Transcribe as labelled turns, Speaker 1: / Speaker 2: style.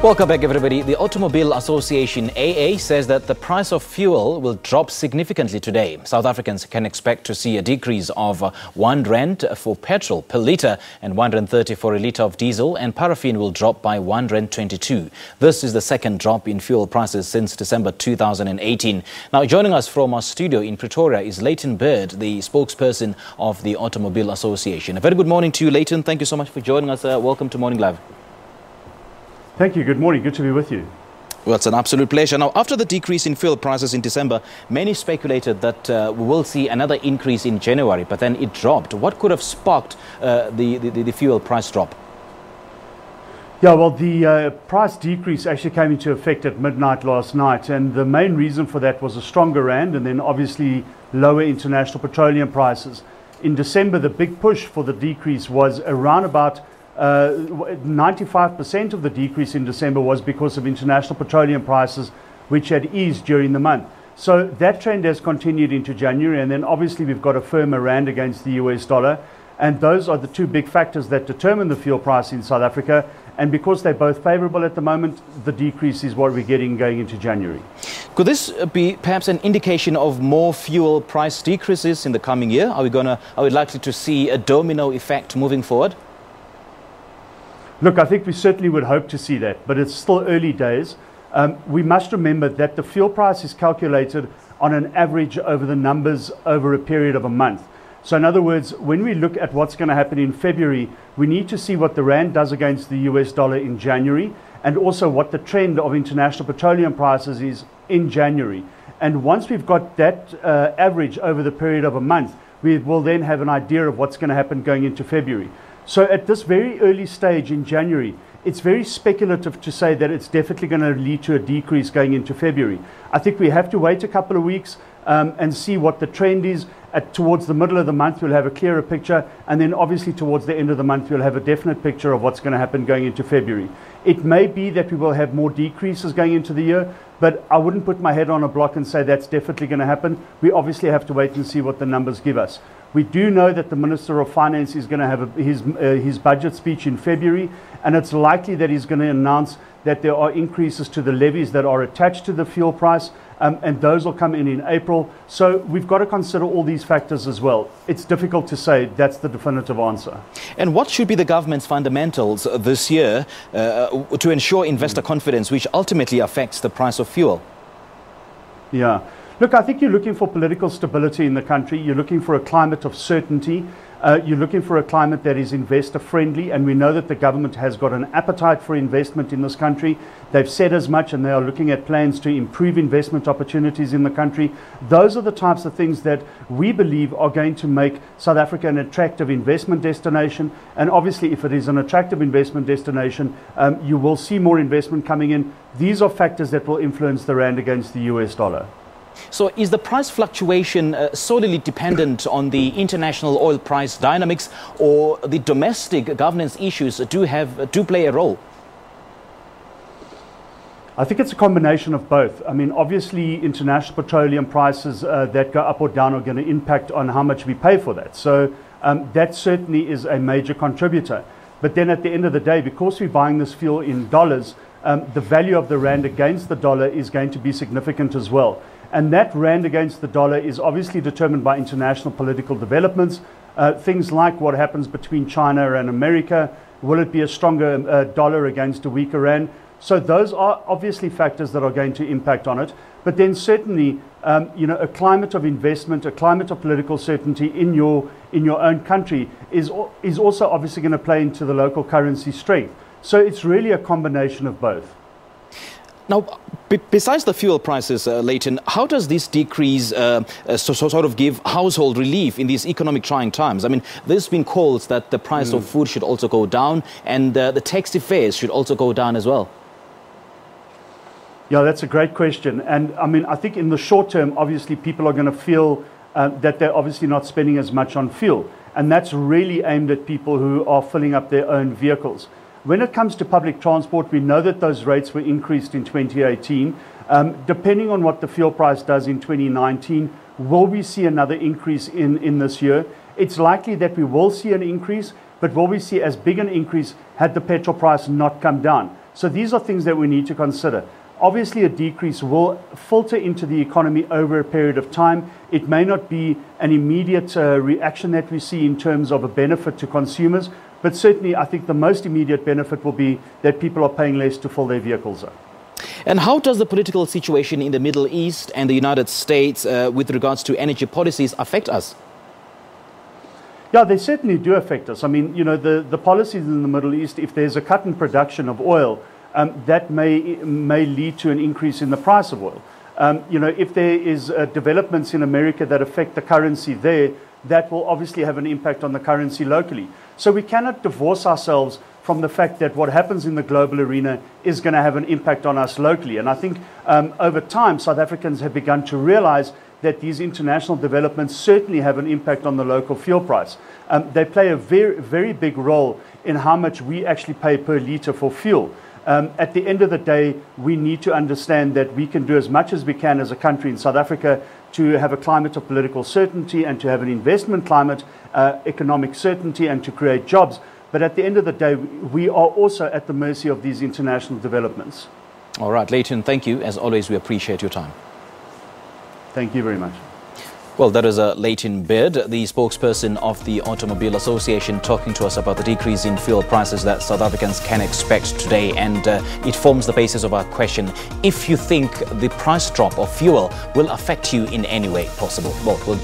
Speaker 1: Welcome back, everybody. The Automobile Association AA says that the price of fuel will drop significantly today. South Africans can expect to see a decrease of R1 for petrol per litre and R1.30 for a litre of diesel, and paraffin will drop by R1.22. This is the second drop in fuel prices since December 2018. Now, joining us from our studio in Pretoria is Layton, the spokesperson of the Automobile Association. A very good morning to you, Layton. Thank you so much for joining us. Welcome to Morning Live.
Speaker 2: Thank you. Good morning. Good to be with you.
Speaker 1: Well, it's an absolute pleasure. Now, after the decrease in fuel prices in December, many speculated that we will see another increase in January, but then it dropped. What could have sparked the fuel price drop?
Speaker 2: Yeah, well, the price decrease actually came into effect at midnight last night, and the main reason for that was a stronger rand and then obviously lower international petroleum prices. In December, the big push for the decrease was around about 95% of the decrease in December was because of international petroleum prices, which had eased during the month. So that trend has continued into January, and then obviously we've got a firmer rand against the US dollar, and those are the two big factors that determine the fuel price in South Africa. And because they're both favorable at the moment, the decrease is what we're getting going into January.
Speaker 1: Could this be perhaps an indication of more fuel price decreases in the coming year? Are we likely to see a domino effect moving forward?
Speaker 2: Look, I think we certainly would hope to see that, but it's still early days. We must remember that the fuel price is calculated on an average over the numbers over a period of a month. So in other words, when we look at what's going to happen in February, we need to see what the rand does against the US dollar in January, and also what the trend of international petroleum prices is in January. And once we've got that average over the period of a month, we will then have an idea of what's going to happen going into February. So at this very early stage in January, it's very speculative to say that it's definitely going to lead to a decrease going into February. I think we have to wait a couple of weeks and see what the trend is. Towards the middle of the month, we'll have a clearer picture, and then obviously towards the end of the month, we'll have a definite picture of what's going to happen going into February. It may be that we will have more decreases going into the year, but I wouldn't put my head on a block and say that's definitely going to happen. We obviously have to wait and see what the numbers give us. We do know that the Minister of Finance is going to have his budget speech in February, and it's likely that he's going to announce that there are increases to the levies that are attached to the fuel price, and those will come in April. So we've got to consider all these factors as well. It's difficult to say that's the definitive answer.
Speaker 1: And what should be the government's fundamentals this year to ensure investor confidence, which ultimately affects the price of fuel?
Speaker 2: Yeah. Look, I think you're looking for political stability in the country. You're looking for a climate of certainty. You're looking for a climate that is investor friendly, and we know that the government has got an appetite for investment in this country. They've said as much, and they are looking at plans to improve investment opportunities in the country. Those are the types of things that we believe are going to make South Africa an attractive investment destination. And obviously, if it is an attractive investment destination, you will see more investment coming in. These are factors that will influence the rand against the US dollar.
Speaker 1: So is the price fluctuation solely dependent on the international oil price dynamics, or the domestic governance issues do play a role?
Speaker 2: I think it's a combination of both. I mean, obviously, international petroleum prices that go up or down are going to impact on how much we pay for that. So that certainly is a major contributor. But then at the end of the day, because we're buying this fuel in dollars, the value of the rand against the dollar is going to be significant as well. And that rand against the dollar is obviously determined by international political developments, things like what happens between China and America. Will it be a stronger dollar against a weaker rand? So those are obviously factors that are going to impact on it. But then certainly, a climate of investment, a climate of political certainty in your own country is also obviously going to play into the local currency strength. So it's really a combination of both.
Speaker 1: Now, besides the fuel prices, Layton, how does this decrease sort of give household relief in these economic trying times? I mean, there's been calls that the price of food should also go down, and the taxi fares should also go down as well.
Speaker 2: Yeah, that's a great question. And I mean, I think in the short term, obviously, people are going to feel that they're obviously not spending as much on fuel. And that's really aimed at people who are filling up their own vehicles. When it comes to public transport, we know that those rates were increased in 2018. Depending on what the fuel price does in 2019, will we see another increase in this year? It's likely that we will see an increase, but will we see as big an increase had the petrol price not come down? So these are things that we need to consider. Obviously, a decrease will filter into the economy over a period of time. It may not be an immediate reaction that we see in terms of a benefit to consumers, but certainly I think the most immediate benefit will be that people are paying less to fill their vehicles up.
Speaker 1: And how does the political situation in the Middle East and the United States with regards to energy policies affect us?
Speaker 2: Yeah, they certainly do affect us. I mean, the policies in the Middle East, if there's a cut in production of oil, that may lead to an increase in the price of oil. If there is developments in America that affect the currency there, that will obviously have an impact on the currency locally. So we cannot divorce ourselves from the fact that what happens in the global arena is going to have an impact on us locally. And I think over time, South Africans have begun to realize that these international developments certainly have an impact on the local fuel price. They play a very, very big role in how much we actually pay per litre for fuel. At the end of the day, we need to understand that we can do as much as we can as a country in South Africa to have a climate of political certainty and to have an investment climate, economic certainty, and to create jobs. But at the end of the day, we are also at the mercy of these international developments.
Speaker 1: All right, Layton, thank you. As always, we appreciate your time.
Speaker 2: Thank you very much.
Speaker 1: Well, that is Layton Beard, the spokesperson of the Automobile Association, talking to us about the decrease in fuel prices that South Africans can expect today. And it forms the basis of our question: if you think the price drop of fuel will affect you in any way possible. Well,